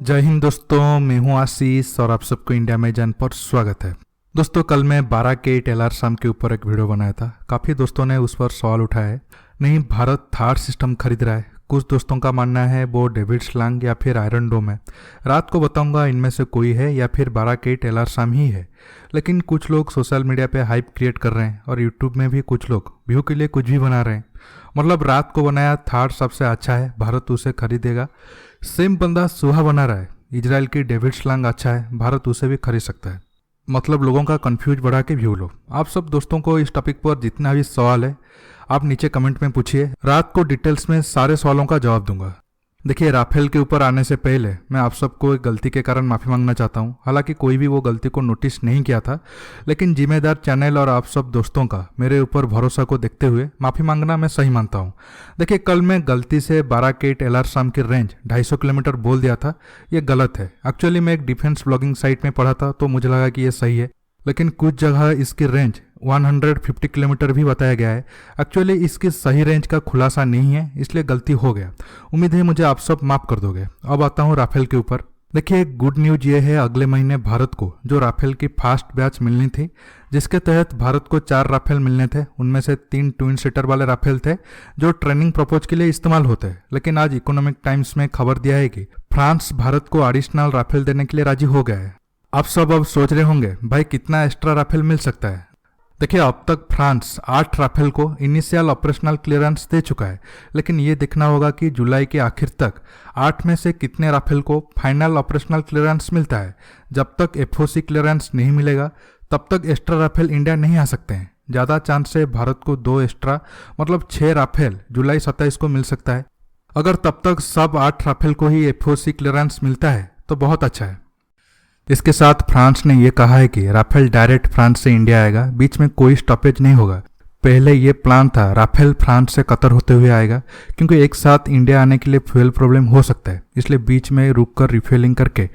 जय हिंद दोस्तों, मैं हूं आशीष और आप सबको इंडिया में जान पर स्वागत है। दोस्तों, कल मैं 12 के टेलर शाम के ऊपर एक वीडियो बनाया था। काफ़ी दोस्तों ने उस पर सवाल उठाया है। नहीं, भारत थार सिस्टम खरीद रहा है। कुछ दोस्तों का मानना है वो डेविड लैंग या फिर आयरन डोम है। रात को बताऊंगा इनमें से कोई है या फिर 12 के टेलर शाम ही है। लेकिन कुछ लोग सोशल मीडिया पे हाइप क्रिएट कर रहे हैं और यूट्यूब में भी कुछ लोग व्यू के लिए कुछ भी बना रहे हैं। मतलब रात को बनाया थार सबसे अच्छा है, भारत उसे खरीदेगा। सेम बंदा सुहा बना रहा है, इजराइल की डेविड लैंग अच्छा है, भारत उसे भी खरीद सकता है। मतलब लोगों का कंफ्यूज बढ़ा के व्यू लो। आप सब दोस्तों को इस टॉपिक पर जितना भी सवाल है आप नीचे कमेंट में पूछिए। रात को डिटेल्स में सारे सवालों का जवाब दूंगा। देखिए, राफेल के ऊपर आने से पहले मैं आप सबको एक गलती के कारण माफ़ी मांगना चाहता हूं। हालांकि कोई भी वो गलती को नोटिस नहीं किया था, लेकिन जिम्मेदार चैनल और आप सब दोस्तों का मेरे ऊपर भरोसा को देखते हुए माफ़ी मांगना मैं सही मानता हूं। देखिए, कल मैं गलती से 12 के टेलर शाम की रेंज 250 किलोमीटर बोल दिया था। ये गलत है। एक्चुअली मैं एक डिफेंस ब्लॉगिंग साइट में पढ़ा था तो मुझे लगा कि ये सही है, लेकिन कुछ जगह इसकी रेंज 150 किलोमीटर भी बताया गया है। एक्चुअली इसकी सही रेंज का खुलासा नहीं है, इसलिए गलती हो गया। उम्मीद है मुझे आप सब माफ़ कर दोगे। अब आता हूँ राफेल के ऊपर। देखिए, गुड न्यूज ये है, अगले महीने भारत को जो राफेल की फास्ट बैच मिलनी थी, जिसके तहत भारत को 4 राफेल मिलने थे, उनमें से 3 ट्विन सीटर वाले राफेल थे जो ट्रेनिंग पर्पज के लिए इस्तेमाल होते हैं। लेकिन आज इकोनॉमिक टाइम्स में खबर दिया है कि फ्रांस भारत को एडिशनल राफेल देने के लिए राजी हो गया है। आप सब अब सोच रहे होंगे भाई कितना एक्स्ट्रा राफेल मिल सकता है। देखिए, अब तक फ्रांस 8 राफेल को इनिशियल ऑपरेशनल क्लियरेंस दे चुका है, लेकिन ये देखना होगा कि जुलाई के आखिर तक 8 में से कितने राफेल को फाइनल ऑपरेशनल क्लियरेंस मिलता है। जब तक एफओसी क्लियरेंस नहीं मिलेगा तब तक एक्स्ट्रा राफेल इंडिया नहीं आ सकते हैं। ज़्यादा चांस है भारत को 2 एक्स्ट्रा मतलब 6 राफेल जुलाई 27 को मिल सकता है। अगर तब तक सब 8 राफेल को ही एफओसी क्लियरेंस मिलता है तो बहुत अच्छा है। इसके साथ फ्रांस ने यह कहा है कि राफेल डायरेक्ट फ्रांस से इंडिया आएगा, बीच में कोई स्टॉपेज नहीं होगा। पहले ये प्लान था राफेल फ्रांस से कतर होते हुए आएगा, क्योंकि एक साथ इंडिया आने के लिए फ्यूल प्रॉब्लम हो सकता है, इसलिए बीच में रुककर रिफ्यूलिंग करके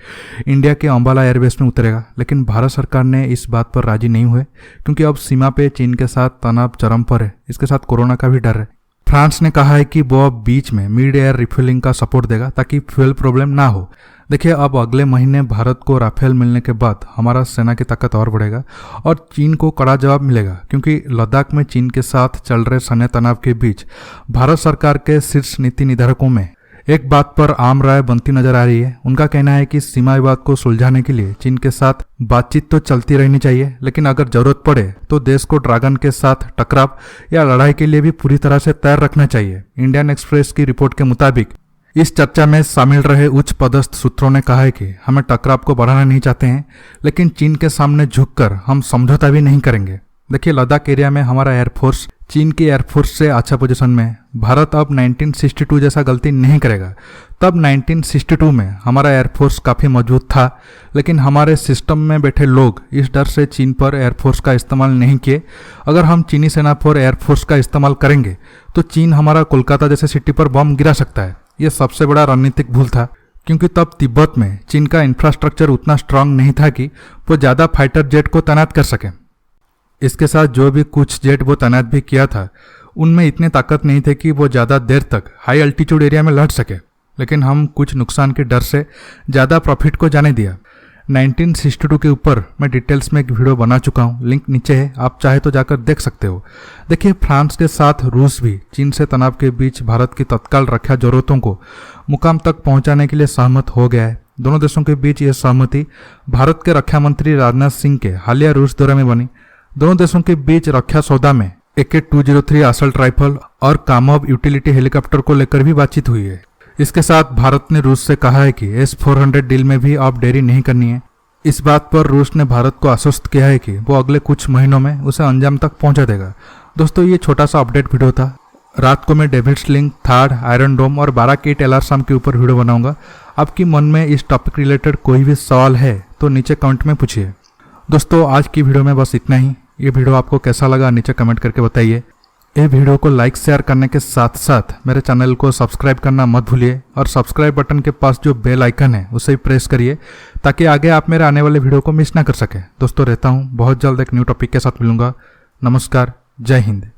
इंडिया के अंबाला एयरबेस में उतरेगा। लेकिन भारत सरकार ने इस बात पर राजी नहीं हुए, क्योंकि अब सीमा पे चीन के साथ तनाव चरम पर है। इसके साथ कोरोना का भी डर है। फ्रांस ने कहा है कि वो अब बीच में मिड एयर रिफ्यूलिंग का सपोर्ट देगा ताकि फ्यूल प्रॉब्लम ना हो। देखिए, अब अगले महीने भारत को राफेल मिलने के बाद हमारा सेना की ताकत और बढ़ेगा और चीन को कड़ा जवाब मिलेगा, क्योंकि लद्दाख में चीन के साथ चल रहे सैन्य तनाव के बीच भारत सरकार के शीर्ष नीति निर्धारकों में एक बात पर आम राय बनती नजर आ रही है। उनका कहना है कि सीमा विवाद को सुलझाने के लिए चीन के साथ बातचीत तो चलती रहनी चाहिए, लेकिन अगर जरूरत पड़े तो देश को ड्रैगन के साथ टकराव या लड़ाई के लिए भी पूरी तरह से तैयार रखना चाहिए। इंडियन एक्सप्रेस की रिपोर्ट के मुताबिक इस चर्चा में शामिल रहे उच्च पदस्थ सूत्रों ने कहा है कि हम टकराव को बढ़ाना नहीं चाहते हैं, लेकिन चीन के सामने झुककर हम समझौता भी नहीं करेंगे। देखिए, लद्दाख एरिया में हमारा एयरफोर्स चीन की एयरफोर्स से अच्छा पोजीशन में है। भारत अब 1962 जैसा गलती नहीं करेगा। तब 1962 में हमारा एयरफोर्स काफ़ी मजबूत था, लेकिन हमारे सिस्टम में बैठे लोग इस डर से चीन पर एयरफोर्स का इस्तेमाल नहीं किए। अगर हम चीनी सेना पर एयरफोर्स का इस्तेमाल करेंगे तो चीन हमारा कोलकाता जैसे सिटी पर बम गिरा सकता है। यह सबसे बड़ा रणनीतिक भूल था, क्योंकि तब तिब्बत में चीन का इंफ्रास्ट्रक्चर उतना स्ट्रांग नहीं था कि वो ज़्यादा फाइटर जेट को तैनात कर सके। इसके साथ जो भी कुछ जेट वो तैनात भी किया था, उनमें इतनी ताकत नहीं थे कि वो ज़्यादा देर तक हाई अल्टीट्यूड एरिया में लड़ सके। लेकिन हम कुछ नुकसान के डर से ज़्यादा प्रॉफिट को जाने दिया। 1962 के ऊपर मैं डिटेल्स में एक वीडियो बना चुका हूँ, लिंक नीचे है, आप चाहे तो जाकर देख सकते हो। देखिए, फ्रांस के साथ रूस भी चीन से तनाव के बीच भारत की तत्काल रक्षा जरूरतों को मुकाम तक पहुंचाने के लिए सहमत हो गया है। दोनों देशों के बीच यह सहमति भारत के रक्षा मंत्री राजनाथ सिंह के हालिया रूस दौरे में बनी। दोनों देशों के बीच रक्षा सौदा में AK-203 असल्ट राइफल और कामोव यूटिलिटी हेलीकॉप्टर को लेकर भी बातचीत हुई है। इसके साथ भारत ने रूस से कहा है कि S-400 डील में भी अब देरी नहीं करनी है। इस बात पर रूस ने भारत को आश्वस्त किया है कि वो अगले कुछ महीनों में उसे अंजाम तक पहुंचा देगा। दोस्तों, ये छोटा सा अपडेट वीडियो था। रात को मैं डेविड लैंग, थार, आयरन डोम और 12 के टेलर शाम के ऊपर वीडियो बनाऊंगा। आपकी मन में इस टॉपिक रिलेटेड कोई भी सवाल है तो नीचे कमेंट में पूछिए। दोस्तों, आज की वीडियो में बस इतना ही। ये वीडियो आपको कैसा लगा नीचे कमेंट करके बताइए। ये वीडियो को लाइक शेयर करने के साथ साथ मेरे चैनल को सब्सक्राइब करना मत भूलिए और सब्सक्राइब बटन के पास जो बेल आइकन है उसे भी प्रेस करिए, ताकि आगे आप मेरे आने वाले वीडियो को मिस ना कर सकें। दोस्तों, रहता हूँ, बहुत जल्द एक न्यू टॉपिक के साथ मिलूंगा। नमस्कार, जय हिंद।